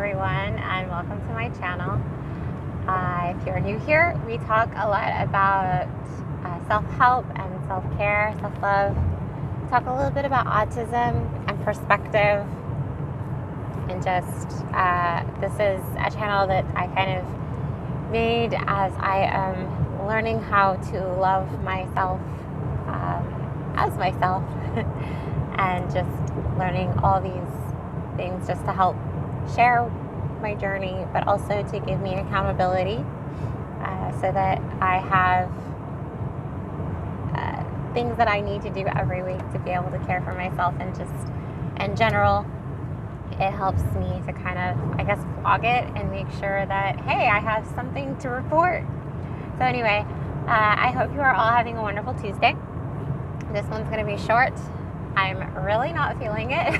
everyone, and welcome to my channel. If you're new here, we talk a lot about self-help and self-care, self-love. Talk a little bit about autism and perspective, and just this is a channel that I kind of made as I am learning how to love myself as myself and just learning all these things just to help share my journey, but also to give me accountability so that I have things that I need to do every week to be able to care for myself, and just in general it helps me to kind of, I guess, vlog it and make sure that, hey, I have something to report. So anyway, I hope you are all having a wonderful Tuesday. This one's going to be short. I'm really not feeling it.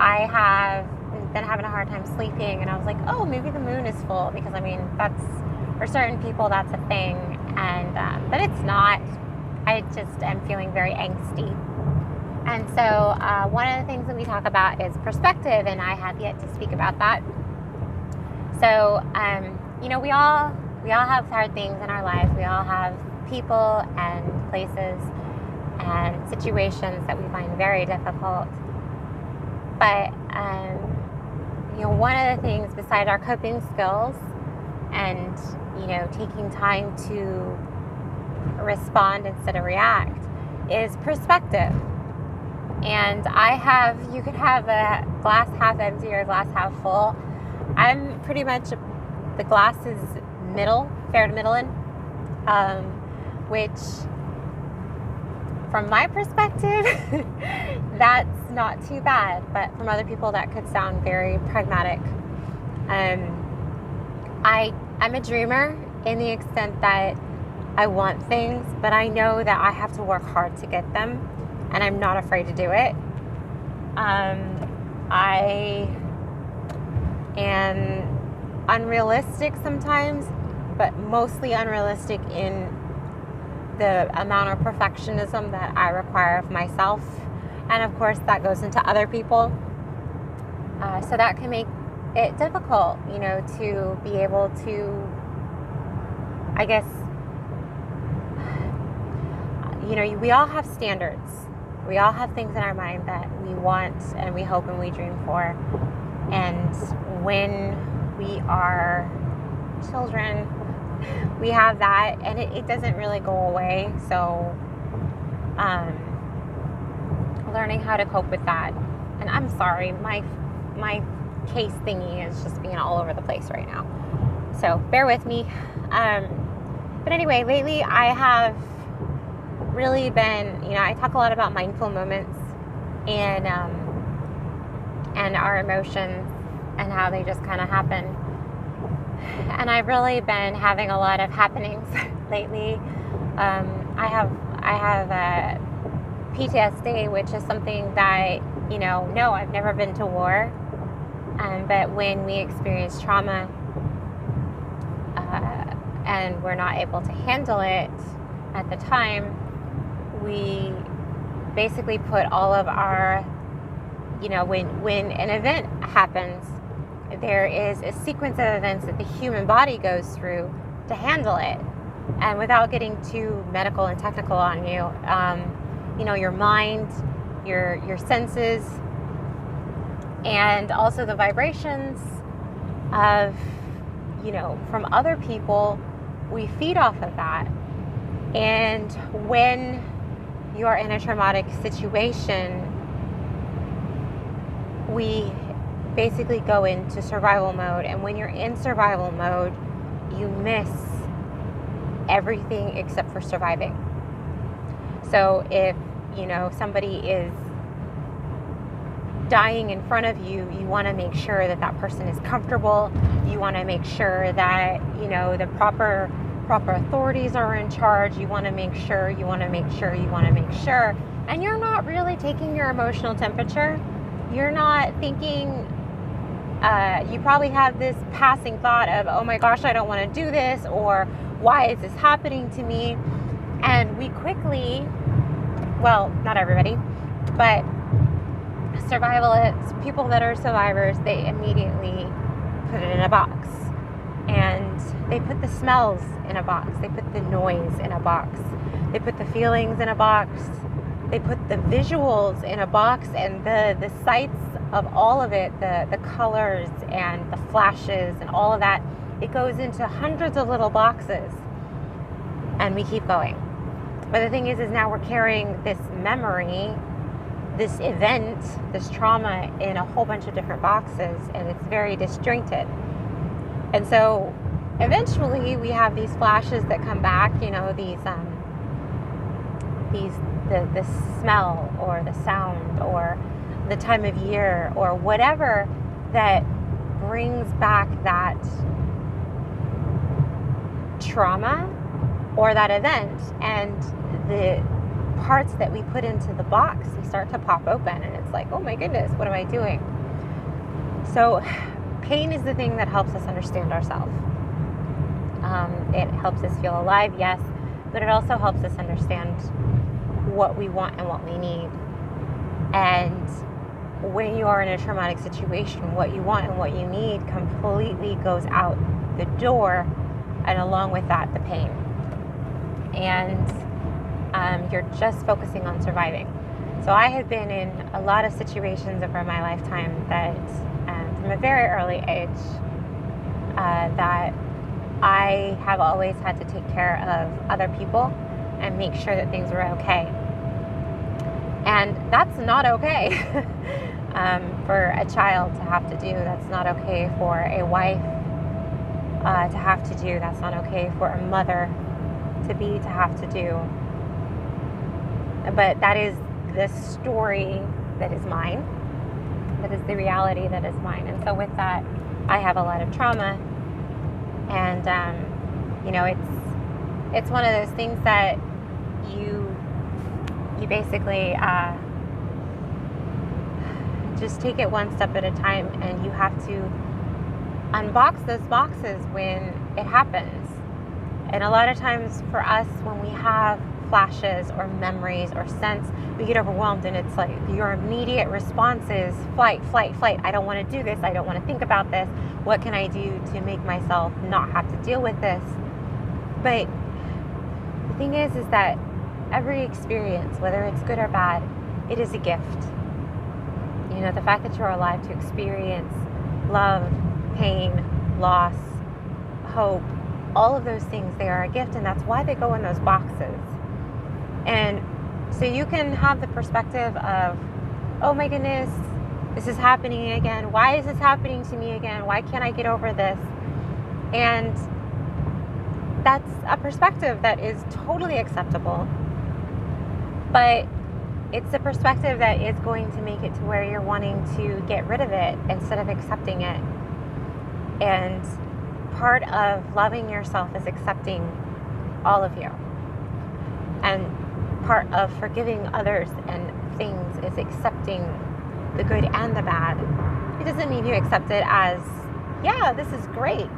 I have been having a hard time sleeping, and I was like, oh, maybe the moon is full, because I mean, that's, for certain people that's a thing, and but it's not. I just am feeling very angsty. And so one of the things that we talk about is perspective, and I have yet to speak about that. So you know, we all have hard things in our lives. We all have people and places and situations that we find very difficult. But, you know, one of the things besides our coping skills and, you know, taking time to respond instead of react is perspective. And you could have a glass half empty or a glass half full. I'm pretty much, the glass is middle, fair to middling, which, from my perspective, that's not too bad, but from other people that could sound very pragmatic. I'm a dreamer in the extent that I want things, but I know that I have to work hard to get them, and I'm not afraid to do it. I am unrealistic sometimes, but mostly unrealistic in the amount of perfectionism that I require of myself. And of course, that goes into other people. So that can make it difficult, you know, to be able to, I guess, you know, we all have standards. We all have things in our mind that we want and we hope and we dream for. And when we are children, we have that, and it doesn't really go away. So learning how to cope with that. And I'm sorry, my case thingy is just being all over the place right now, so bear with me. But anyway, lately I have really been, you know, I talk a lot about mindful moments and our emotions and how they just kind of happen. And I've really been having a lot of happenings lately. I have PTSD, which is something that, you know, no, I've never been to war. But when we experience trauma and we're not able to handle it at the time, we basically put all of our, you know, when an event happens, there is a sequence of events that the human body goes through to handle it. And without getting too medical and technical on you, you know, your mind, your senses, and also the vibrations of, you know, from other people, we feed off of that. And when you are in a traumatic situation, we basically go into survival mode. And when you're in survival mode, you miss everything except for surviving. So if, you know, somebody is dying in front of you, you want to make sure that that person is comfortable. You want to make sure that, you know, the proper authorities are in charge. You want to make sure, and you're not really taking your emotional temperature. You're not thinking, you probably have this passing thought of, oh my gosh, I don't want to do this, or why is this happening to me? And we quickly, well, not everybody, but survivalists, people that are survivors, they immediately put it in a box. And they put the smells in a box. They put the noise in a box. They put the feelings in a box. They put the visuals in a box, and the sights of all of it, the colors and the flashes and all of that, it goes into hundreds of little boxes. And we keep going. But the thing is now we're carrying this memory, this event, this trauma in a whole bunch of different boxes, and it's very disjointed. And so eventually we have these flashes that come back, you know, the smell or the sound or the time of year or whatever that brings back that trauma or that event, and the parts that we put into the box, they start to pop open, and it's like, oh my goodness, what am I doing? So pain is the thing that helps us understand ourselves. It helps us feel alive, yes, but it also helps us understand what we want and what we need. And when you are in a traumatic situation, what you want and what you need completely goes out the door, and along with that, the pain. And you're just focusing on surviving. So I have been in a lot of situations over my lifetime that from a very early age that I have always had to take care of other people and make sure that things were okay. And that's not okay for a child to have to do. That's not okay for a wife to have to do. That's not okay for a mother to have to do. But that is the story that is mine. That is the reality that is mine. And so with that, I have a lot of trauma. And, you know, it's one of those things that you basically just take it one step at a time, and you have to unbox those boxes when it happens. And a lot of times for us, when we have flashes or memories or sense, we get overwhelmed, and it's like your immediate response is flight, flight, flight. I don't want to do this. I don't want to think about this. What can I do to make myself not have to deal with this? But the thing is that every experience, whether it's good or bad, it is a gift. You know, the fact that you're alive to experience love, pain, loss, hope, all of those things, they are a gift, and that's why they go in those boxes. And so you can have the perspective of, oh my goodness, this is happening again. Why is this happening to me again? Why can't I get over this? And that's a perspective that is totally acceptable. But it's a perspective that is going to make it to where you're wanting to get rid of it instead of accepting it. And part of loving yourself is accepting all of you. And part of forgiving others and things is accepting the good and the bad. It doesn't mean you accept it as, yeah, this is great.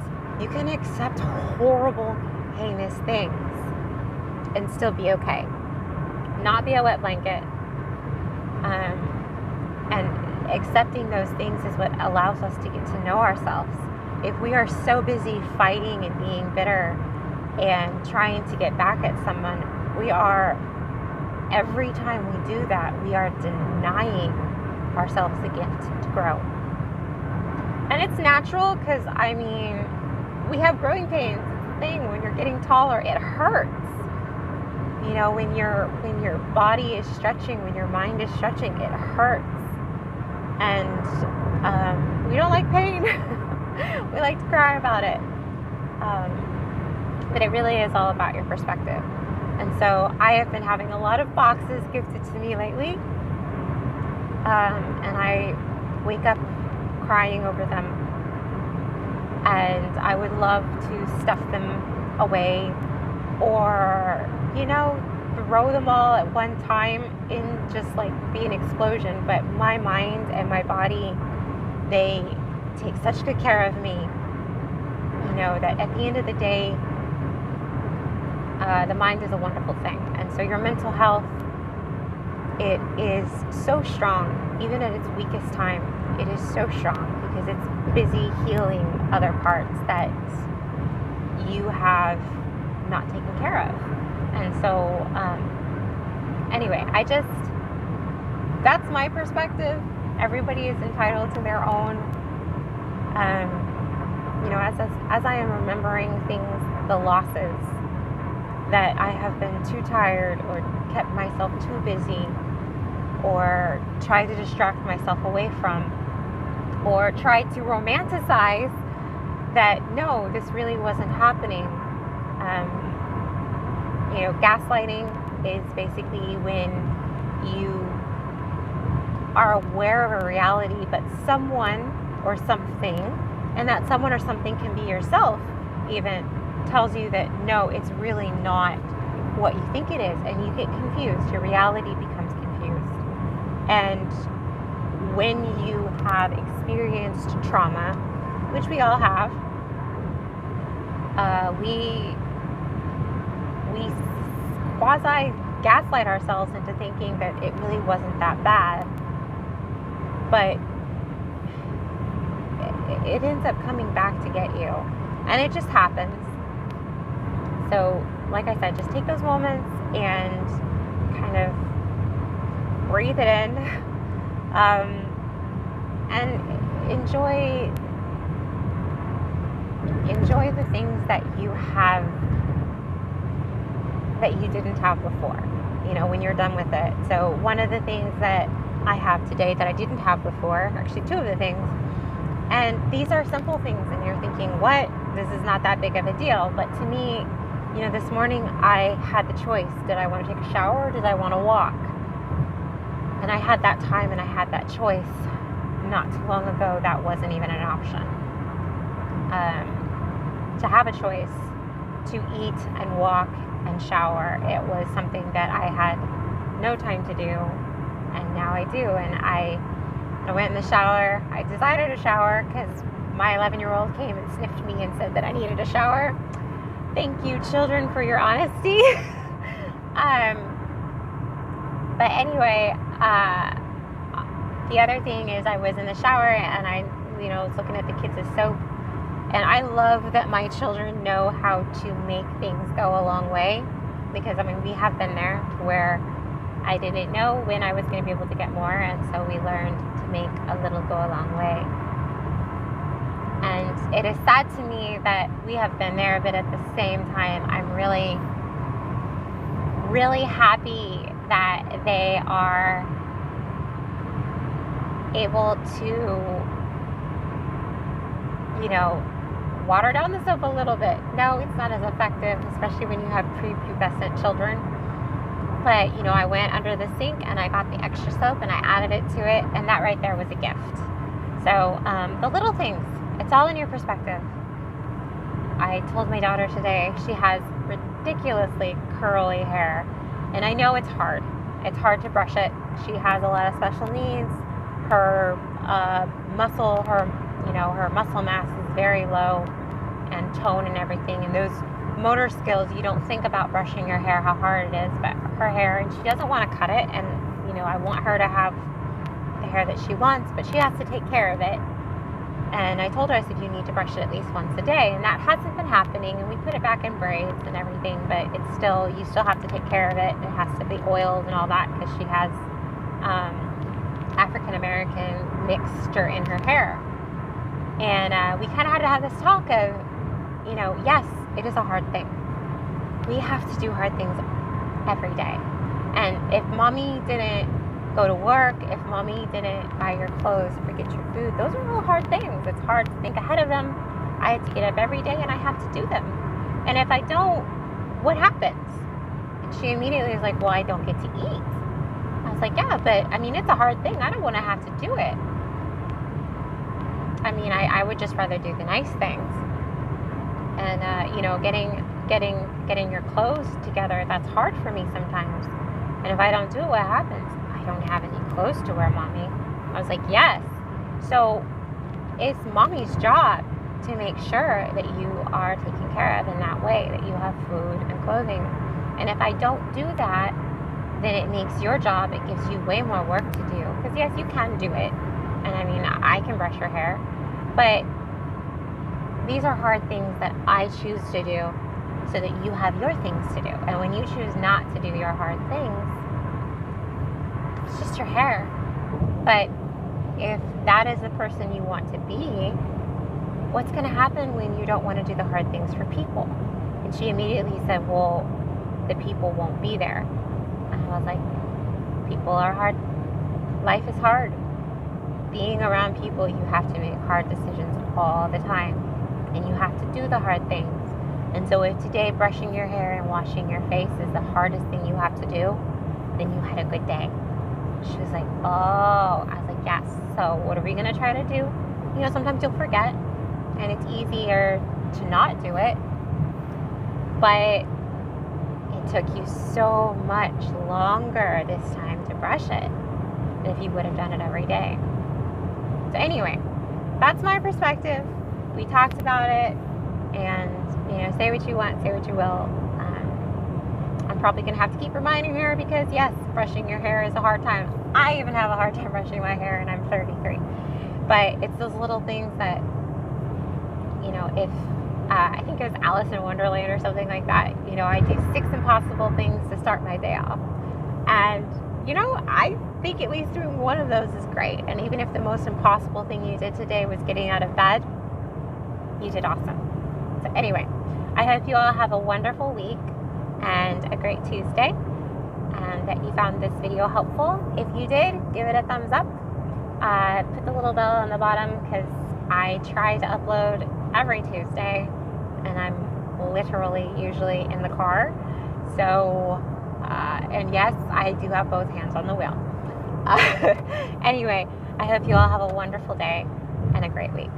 You can accept horrible, heinous things and still be okay. Not be a wet blanket. And accepting those things is what allows us to get to know ourselves. If we are so busy fighting and being bitter and trying to get back at someone, every time we do that, we are denying ourselves the gift to grow. And it's natural because, I mean, we have growing pains. It's the thing, when you're getting taller, it hurts. You know, when your body is stretching, when your mind is stretching, it hurts. And we don't like pain. We like to cry about it. But it really is all about your perspective. And so I have been having a lot of boxes gifted to me lately. And I wake up crying over them. And I would love to stuff them away or, you know, throw them all at one time in just like be an explosion. But my mind and my body, they take such good care of me, you know, that at the end of the day, the mind is a wonderful thing. And so your mental health it is so strong, even at its weakest time. It is so strong because it's busy healing other parts that you have not taken care of. And so, anyway, that's my perspective. Everybody is entitled to their own. As I am remembering things, the losses that I have been too tired or kept myself too busy or tried to distract myself away from or tried to romanticize that, no, this really wasn't happening. Gaslighting is basically when you are aware of a reality, but someone or something, and that someone or something can be yourself even, tells you that no, it's really not what you think it is, and you get confused. Your reality becomes confused. And when you have experienced trauma, which we all have, we quasi gaslight ourselves into thinking that it really wasn't that bad, but it ends up coming back to get you, and it just happens. So, like I said, just take those moments and kind of breathe it in, and enjoy the things that you have that you didn't have before, when you're done with it. So one of the things that I have today that I didn't have before, actually two of the things, and these are simple things, and you're thinking, what? This is not that big of a deal. But to me, this morning I had the choice. Did I want to take a shower or did I want to walk? And I had that time and I had that choice. Not too long ago, that wasn't even an option. To have a choice to eat and walk and shower, it was something that I had no time to do, and now I do. And I went in the shower. I desired a shower because my 11-year-old came and sniffed me and said that I needed a shower. Thank you, children, for your honesty. But anyway, the other thing is I was in the shower and I was looking at the kids' soap. And I love that my children know how to make things go a long way, because we have been there to where I didn't know when I was going to be able to get more, and so we learned to make a little go a long way. And it is sad to me that we have been there, but at the same time, I'm really, really happy that they are able to, water down the soap a little bit. No, it's not as effective, especially when you have prepubescent children. But, I went under the sink and I got the extra soap and I added it to it, and that right there was a gift. So, the little things, it's all in your perspective. I told my daughter today, she has ridiculously curly hair, and I know it's hard. It's hard to brush it. She has a lot of special needs. Her her muscle mass is very low, and tone and everything, and those motor skills, you don't think about brushing your hair, how hard it is, but her hair, and she doesn't want to cut it, and I want her to have the hair that she wants, but she has to take care of it. And I told her, I said, you need to brush it at least once a day, and that hasn't been happening, and we put it back in braids and everything, but you still have to take care of it. It has to be oiled and all that, because she has African American mixture in her hair. And we kind of had to have this talk of, yes, it is a hard thing. We have to do hard things every day. And if mommy didn't go to work, if mommy didn't buy your clothes or get your food, those are all hard things. It's hard to think ahead of them. I have to get up every day and I have to do them. And if I don't, what happens? And she immediately was like, well, I don't get to eat. I was like, yeah, but it's a hard thing. I don't want to have to do it. I would just rather do the nice things. And, getting your clothes together, that's hard for me sometimes. And if I don't do it, what happens? I don't have any clothes to wear, mommy. I was like, yes. So it's mommy's job to make sure that you are taken care of in that way, that you have food and clothing. And if I don't do that, then it makes your job, it gives you way more work to do. Because yes, you can do it. And I mean, I can brush your hair. But these are hard things that I choose to do so that you have your things to do. And when you choose not to do your hard things, it's just your hair. But if that is the person you want to be, what's going to happen when you don't want to do the hard things for people? And she immediately said, well, the people won't be there. And I was like, people are hard. Life is hard. Being around people, you have to make hard decisions all the time. And you have to do the hard things. And so if today brushing your hair and washing your face is the hardest thing you have to do, then you had a good day. She was like, oh. I was like, yes. So what are we going to try to do? You know, sometimes you'll forget. And it's easier to not do it. But it took you so much longer this time to brush it than if you would have done it every day. So anyway, that's my perspective. We talked about it, and you know, say what you want, say what you will. I'm probably gonna have to keep reminding her because yes, brushing your hair is a hard time. I even have a hard time brushing my hair, and I'm 33. But it's those little things that, you know, if I think it was Alice in Wonderland or something like that. You know, I do 6 impossible things to start my day off, and you know, I think at least doing one of those is great. And even if the most impossible thing you did today was getting out of bed, you did awesome. So anyway, I hope you all have a wonderful week and a great Tuesday, and that you found this video helpful. If you did, give it a thumbs up. Put the little bell on the bottom because I try to upload every Tuesday, and I'm literally usually in the car. So, and yes, I do have both hands on the wheel. Anyway, I hope you all have a wonderful day and a great week.